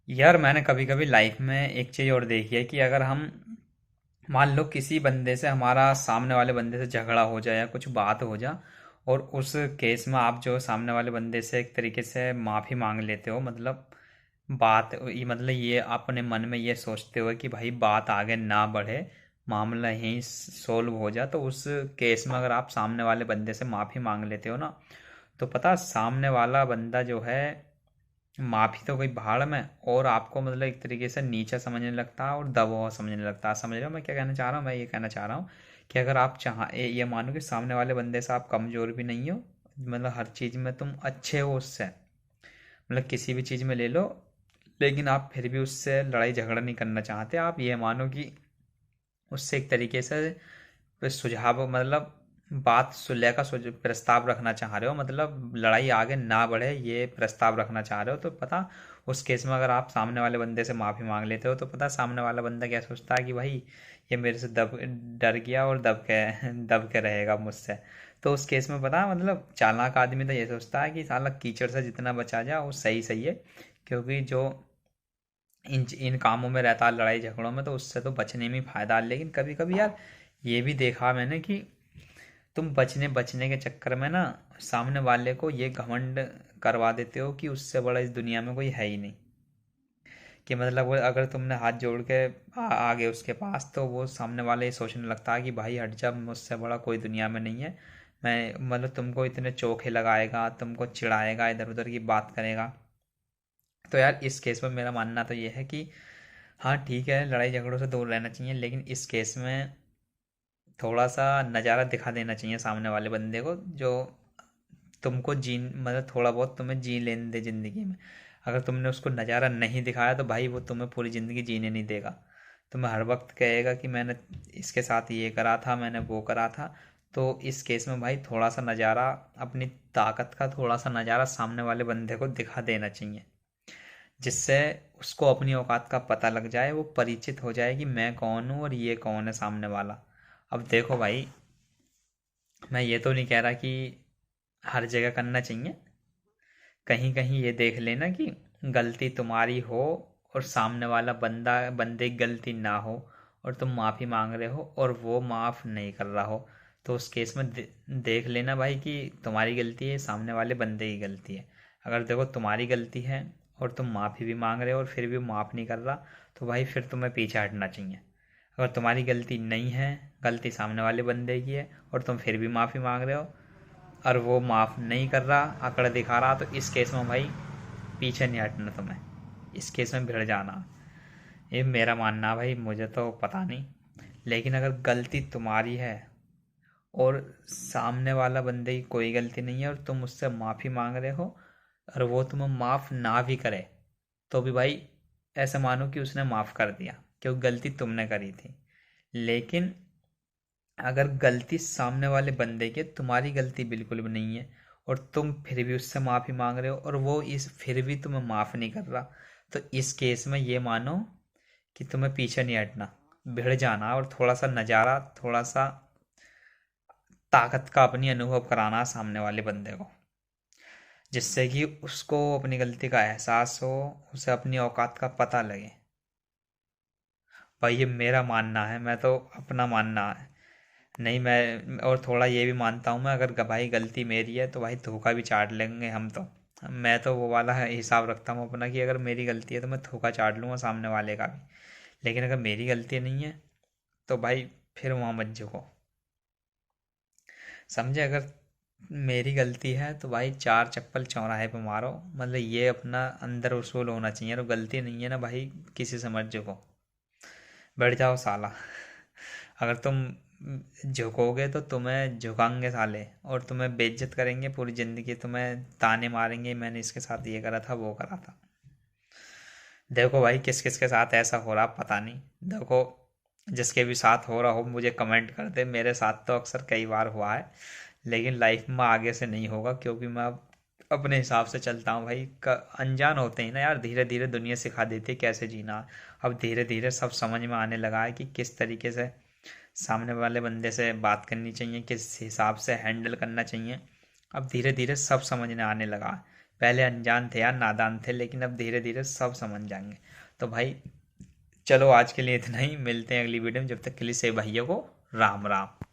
यार मैंने कभी कभी लाइफ में एक चीज़ और देखी है कि अगर हम मान लो किसी बंदे से हमारा सामने वाले बंदे से झगड़ा हो जाए या कुछ बात हो जाए और उस केस में आप जो सामने वाले बंदे से एक तरीके से माफ़ी मांग लेते हो मतलब बात ये मतलब ये अपने मन में ये सोचते हो कि भाई बात आगे ना बढ़े, मामला यहीं सोल्व हो जाए, तो उस केस में अगर आप सामने वाले बंदे से माफ़ी मांग लेते हो ना, तो पता सामने वाला बंदा जो है माफी तो गई भाड़ में और आपको मतलब एक तरीके से नीचा समझने लगता है और दबा हुआ समझने लगता है। समझ रहे हो मैं क्या कहना चाह रहा हूँ? मैं ये कहना चाह रहा हूँ कि अगर आप ये मानो कि सामने वाले बंदे से आप कमजोर भी नहीं हो, मतलब हर चीज़ में तुम अच्छे हो उससे, मतलब किसी भी चीज़ में ले लो, लेकिन आप फिर भी उससे लड़ाई झगड़ा नहीं करना चाहते। आप ये मानो कि उससे एक तरीके से सुझाव मतलब बात सुलह का प्रस्ताव रखना चाह रहे हो, मतलब लड़ाई आगे ना बढ़े ये प्रस्ताव रखना चाह रहे हो, तो पता उस केस में अगर आप सामने वाले बंदे से माफ़ी मांग लेते हो तो पता सामने वाला बंदा क्या सोचता है कि भाई ये मेरे से दब डर गया और दब के रहेगा मुझसे। तो उस केस में पता मतलब चालाक आदमी तो ये सोचता है कि साला कीचड़ से जितना बचा जाए वो सही सही है, क्योंकि जो इन इन कामों में रहता है लड़ाई झगड़ों में, तो उससे तो बचने में फ़ायदा है। लेकिन कभी कभी यार ये भी देखा मैंने कि तुम बचने बचने के चक्कर में ना सामने वाले को ये घमंड करवा देते हो कि उससे बड़ा इस दुनिया में कोई है ही नहीं। कि मतलब वो अगर तुमने हाथ जोड़ के आ गए उसके पास, तो वो सामने वाले ये सोचने लगता है कि भाई हट जा, मुझसे बड़ा कोई दुनिया में नहीं है। मैं मतलब तुमको इतने चोखे लगाएगा, तुमको चिढ़ाएगा, इधर उधर की बात करेगा। तो यार इस केस में मेरा मानना तो ये है कि हाँ ठीक है, लड़ाई झगड़ों से दूर रहना चाहिए, लेकिन इस केस में थोड़ा सा नज़ारा दिखा देना चाहिए सामने वाले बंदे को, जो तुमको जी मतलब थोड़ा बहुत तुम्हें जी लेने दे ज़िंदगी में। अगर तुमने उसको नज़ारा नहीं दिखाया तो भाई वो तुम्हें पूरी ज़िंदगी जीने नहीं देगा। तुम्हें हर वक्त कहेगा कि मैंने इसके साथ ये करा था, मैंने वो करा था। तो इस केस में भाई थोड़ा सा नज़ारा, अपनी ताकत का थोड़ा सा नज़ारा सामने वाले बंदे को दिखा देना चाहिए, जिससे उसको अपनी औकात का पता लग जाए, वो परिचित हो जाए कि मैं कौन हूँ और ये कौन है सामने वाला। अब देखो भाई, मैं ये तो नहीं कह रहा कि हर जगह करना चाहिए, कहीं कहीं ये देख लेना कि गलती तुम्हारी हो और सामने वाला बंदे की गलती ना हो, और तुम माफ़ी मांग रहे हो और वो माफ़ नहीं कर रहा हो, तो उस केस में देख लेना भाई कि तुम्हारी गलती है, सामने वाले बंदे की गलती है। अगर देखो तुम्हारी गलती है और तुम माफ़ी भी मांग रहे हो और फिर भी माफ़ नहीं कर रहा, तो भाई फिर तुम्हें पीछे हटना चाहिए। अगर तुम्हारी गलती नहीं है, गलती सामने वाले बंदे की है और तुम फिर भी माफ़ी मांग रहे हो और वो माफ़ नहीं कर रहा, अकड़ दिखा रहा, तो इस केस में भाई पीछे नहीं हटना तुम्हें, इस केस में भिड़ जाना। ये मेरा मानना है भाई, मुझे तो पता नहीं। लेकिन अगर गलती तुम्हारी है और सामने वाला बंदे की कोई गलती नहीं है और तुम उससे माफ़ी मांग रहे हो और वो तुम्हें माफ़ ना भी करे, तो भी भाई ऐसे मानो कि उसने माफ़ कर दिया, क्योंकि गलती तुमने करी थी। लेकिन अगर गलती सामने वाले बंदे की, तुम्हारी गलती बिल्कुल भी नहीं है और तुम फिर भी उससे माफ़ी मांग रहे हो और वो इस फिर भी तुम्हें माफ़ नहीं कर रहा, तो इस केस में ये मानो कि तुम्हें पीछे नहीं हटना, भिड़ जाना और थोड़ा सा नज़ारा, थोड़ा सा ताकत का अपनी अनुभव कराना सामने वाले बंदे को, जिससे कि उसको अपनी गलती का एहसास हो, उसे अपनी औकात का पता लगे। भाई ये मेरा मानना है, मैं तो अपना मानना है। नहीं, मैं और थोड़ा ये भी मानता हूँ मैं, अगर भाई गलती मेरी है तो भाई धोखा भी चाट लेंगे हम तो। मैं तो वो वाला हिसाब रखता हूँ अपना कि अगर मेरी गलती है तो मैं धोखा चाट लूँगा सामने वाले का भी। लेकिन अगर मेरी गलती नहीं है तो भाई फिर वहाँ मत झुको। समझे? अगर मेरी गलती है तो भाई चार चप्पल चौराहे पे मारो, मतलब ये अपना अंदर उसूल होना चाहिए। और गलती नहीं है ना भाई, किसी से मत झुको, बैठ जाओ साला। अगर तुम झुकोगे तो तुम्हें झुकाएंगे साले और तुम्हें बेइज्जत करेंगे पूरी ज़िंदगी, तुम्हें ताने मारेंगे मैंने इसके साथ ये करा था वो करा था। देखो भाई किस किस के साथ ऐसा हो रहा पता नहीं। देखो, जिसके भी साथ हो रहा हो मुझे कमेंट कर दे, मेरे साथ तो अक्सर कई बार हुआ है, लेकिन लाइफ में आगे से नहीं होगा, क्योंकि मैं अब अपने हिसाब से चलता हूँ भाई। अनजान होते ही ना यार, धीरे धीरे दुनिया सिखा देती है कैसे जीना। अब धीरे धीरे सब समझ में आने लगा है कि किस तरीके से सामने वाले बंदे से बात करनी चाहिए, किस हिसाब से हैंडल करना चाहिए। अब धीरे धीरे सब समझने आने लगा, पहले अनजान थे यार, नादान थे, लेकिन अब धीरे धीरे सब समझ जाएंगे। तो भाई चलो आज के लिए इतना ही, मिलते हैं अगली वीडियो में, जब तक के लिए से भैया को राम राम।